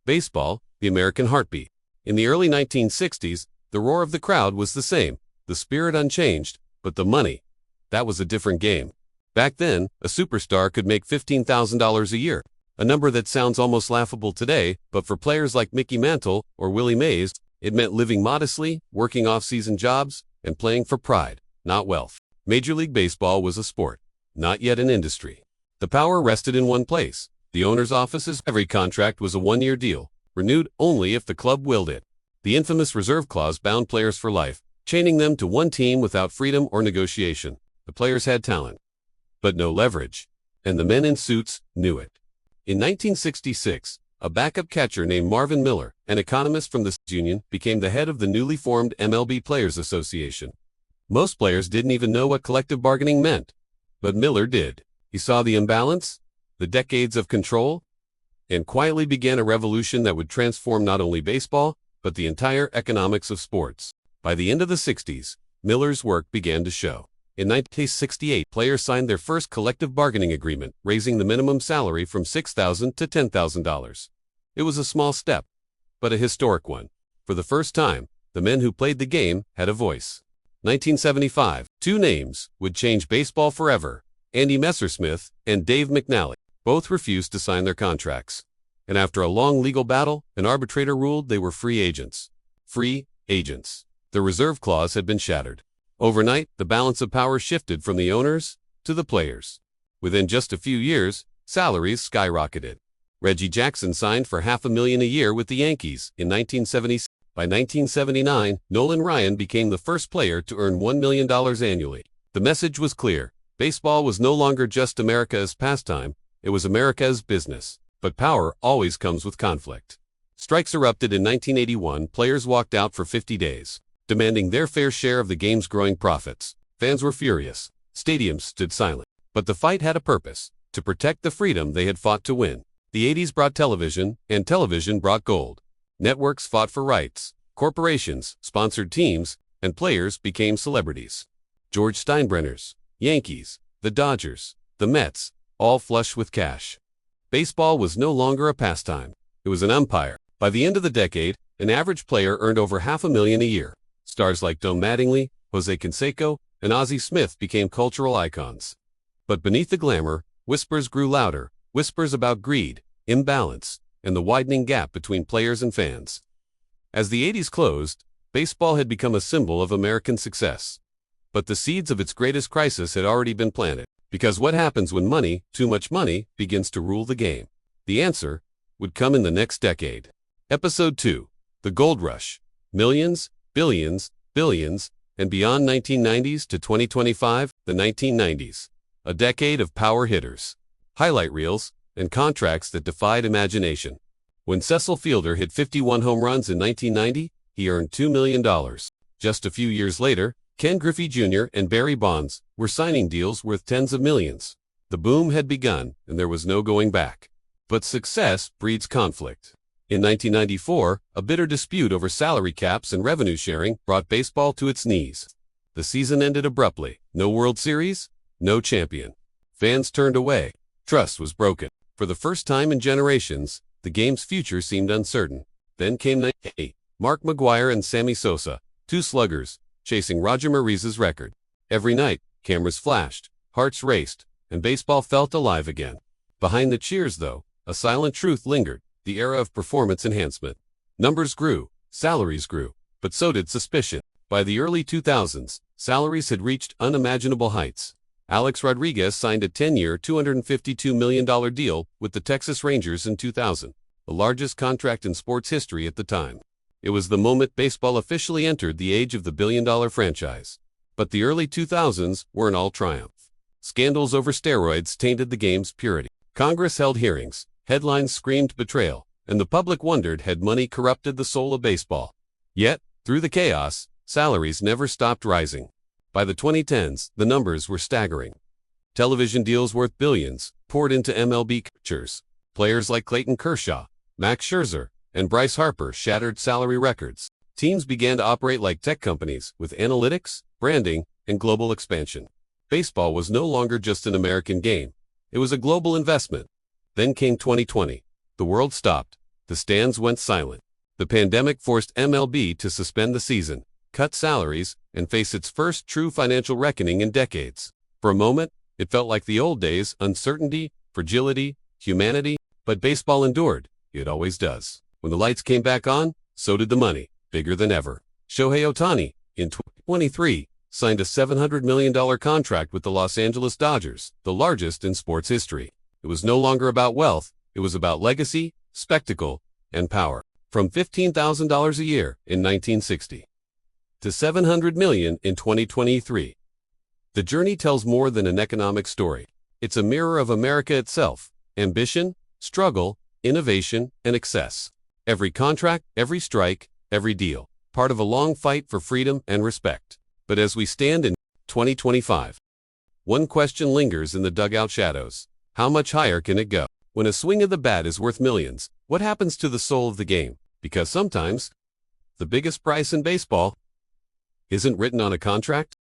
Baseball, the American heartbeat. In the early 1960s, the roar of the crowd was the same, the spirit unchanged, but the money, that was a different game. Back then, a superstar could make $15,000 a year, a number that sounds almost laughable today, but for players like Mickey Mantle or Willie Mays, it meant living modestly, working off-season jobs, and playing for pride, not wealth. Major League Baseball was a sport, not yet an industry. The power rested in one place, the owner's offices. Every contract was a one-year deal, renewed only if the club willed it. The infamous reserve clause bound players for life, chaining them to one team without freedom or negotiation. The players had talent, but no leverage, and the men in suits knew it. In 1966, a backup catcher named Marvin Miller, an economist from the union, became the head of the newly formed MLB Players Association. Most players didn't even know what collective bargaining meant, but Miller did. He saw the imbalance, the decades of control, and quietly began a revolution that would transform not only baseball, but the entire economics of sports. By the end of the 60s, Miller's work began to show. In 1968, players signed their first collective bargaining agreement, raising the minimum salary from $6,000 to $10,000. It was a small step, but a historic one. For the first time, the men who played the game had a voice. 1975, two names would change baseball forever: Andy Messersmith and Dave McNally. Both refused to sign their contracts. And after a long legal battle, an arbitrator ruled they were free agents. Free agents. The reserve clause had been shattered. Overnight, the balance of power shifted from the owners to the players. Within just a few years, salaries skyrocketed. Reggie Jackson signed for $500,000 a year with the Yankees in 1976. By 1979, Nolan Ryan became the first player to earn $1 million annually. The message was clear. Baseball was no longer just America's pastime, it was America's business. But power always comes with conflict. Strikes erupted in 1981. Players walked out for 50 days, demanding their fair share of the game's growing profits. Fans were furious. Stadiums stood silent. But the fight had a purpose: to protect the freedom they had fought to win. The 80s brought television, and television brought gold. Networks fought for rights. Corporations sponsored teams, and players became celebrities. George Steinbrenner's Yankees, the Dodgers, the Mets, all flush with cash. Baseball was no longer a pastime. It was an empire. By the end of the decade, an average player earned over $500,000 a year. Stars like Don Mattingly, Jose Canseco, and Ozzie Smith became cultural icons. But beneath the glamour, whispers grew louder, whispers about greed, imbalance, and the widening gap between players and fans. As the 80s closed, baseball had become a symbol of American success. But the seeds of its greatest crisis had already been planted. Because what happens when money, too much money, begins to rule the game? The answer would come in the next decade. Episode 2. The Gold Rush. Millions, billions, billions, and beyond 1990s to 2025, the 1990s. A decade of power hitters, highlight reels, and contracts that defied imagination. When Cecil Fielder hit 51 home runs in 1990, he earned $2 million. Just a few years later, Ken Griffey Jr. and Barry Bonds were signing deals worth tens of millions. The boom had begun, and there was no going back. But success breeds conflict. In 1994, a bitter dispute over salary caps and revenue sharing brought baseball to its knees. The season ended abruptly. No World Series, no champion. Fans turned away. Trust was broken. For the first time in generations, the game's future seemed uncertain. Then came 1998. Mark McGwire and Sammy Sosa, two sluggers, chasing Roger Maris's record. Every night, cameras flashed, hearts raced, and baseball felt alive again. Behind the cheers, though, a silent truth lingered: the era of performance enhancement. Numbers grew, salaries grew, but so did suspicion. By the early 2000s, salaries had reached unimaginable heights. Alex Rodriguez signed a 10-year, $252 million deal with the Texas Rangers in 2000, the largest contract in sports history at the time. It was the moment baseball officially entered the age of the billion-dollar franchise. But the early 2000s weren't all triumph. Scandals over steroids tainted the game's purity. Congress held hearings, headlines screamed betrayal, and the public wondered, had money corrupted the soul of baseball? Yet, through the chaos, salaries never stopped rising. By the 2010s, the numbers were staggering. Television deals worth billions poured into MLB catchers. Players like Clayton Kershaw, Max Scherzer, and Bryce Harper shattered salary records. Teams began to operate like tech companies, with analytics, branding, and global expansion. Baseball was no longer just an American game. It was a global investment. Then came 2020. The world stopped, The stands went silent. The pandemic forced MLB to suspend the season, cut salaries, and face its first true financial reckoning in decades. For a moment, it felt like the old days: uncertainty, fragility, humanity, but baseball endured. It always does. When the lights came back on, so did the money, bigger than ever. Shohei Ohtani, in 2023, signed a $700 million contract with the Los Angeles Dodgers, the largest in sports history. It was no longer about wealth, it was about legacy, spectacle, and power. From $15,000 a year in 1960 to $700 million in 2023. The journey tells more than an economic story. It's a mirror of America itself: ambition, struggle, innovation, and excess. Every contract, every strike, every deal, part of a long fight for freedom and respect. But as we stand in 2025, one question lingers in the dugout shadows: how much higher can it go? When a swing of the bat is worth millions, what happens to the soul of the game? Because sometimes, the biggest price in baseball isn't written on a contract.